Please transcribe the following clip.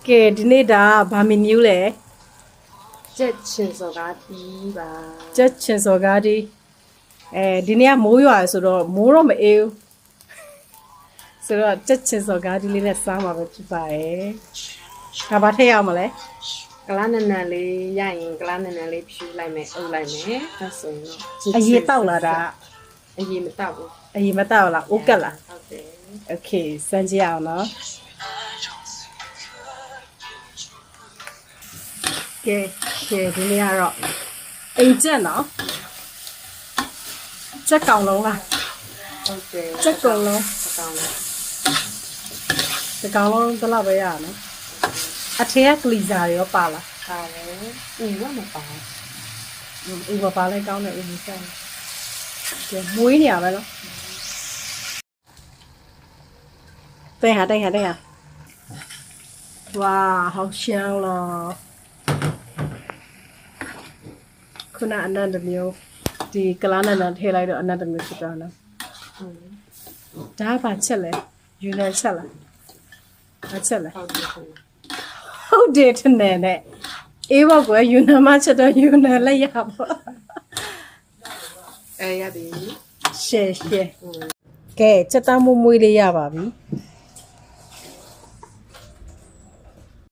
ကဲဒီနေ့ဒါဗာမီနျူးလေ ချက်ချင်းစော်ကားတီးပါ ချက်ချင်းစော်ကားဒီဒီနေ့ကမိုးရွာဆိုတော့မိုးတော့မအေးဘူးဆိုတော့ချက်ချင်းစော်ကားဒီလေးနဲ့စားမှာပဲဖြစ်ပါရဲ့ဒါဘာထည့်ရအောင်မလဲ ကလားနန်နန်လေးရရင်ကလားနန်နန်လေးဖြူလိုက်မယ်အုပ်လိုက်မယ်အဲဆိုရင်တော့ အရေတောက်လာတာ အရေမတောက်ဘူး အရေမတောက်လားအိုးကက်လား ဟုတ်တယ် โอเคစမ်းကြည့်အောင်နော်ကဲဒီနေ့ကတော့အိမ်ချက်နော်ချက်ကောင်လုံးလား ဟုတ်တယ် ချက်ကောင်လုံး စကောင်းလေး ဒီကောင်လုံးဘယ်လောက်ပဲရအောင်နော်အထက်ကလီဇာတွေရောပါလား ပါလေဥဝမပါ ဥပပါလဲကောင်းတယ်ဥပစမ်းကဲမွေးနေရပဲနော်တဲ့ဟာဝါ好香了ခုနအနန္တမျိုးဒီကလားနန္ဒထည့်လိုက်တော့အနန္တမျိုးဖြစ်သွားနော်ဒါကဘာချက်လဲယူနန်ချက်လားဘာချက်လဲ ဟုတ်တယ်ဟုတ်တယ်ထင်တယ်နဲ့အေးဘောကွယ်ယူနန်မချက်တော့ယူနန်လက်ရပါရပြီ ရှယ်ကဲချက်သားမွေးလေးရပါပြီ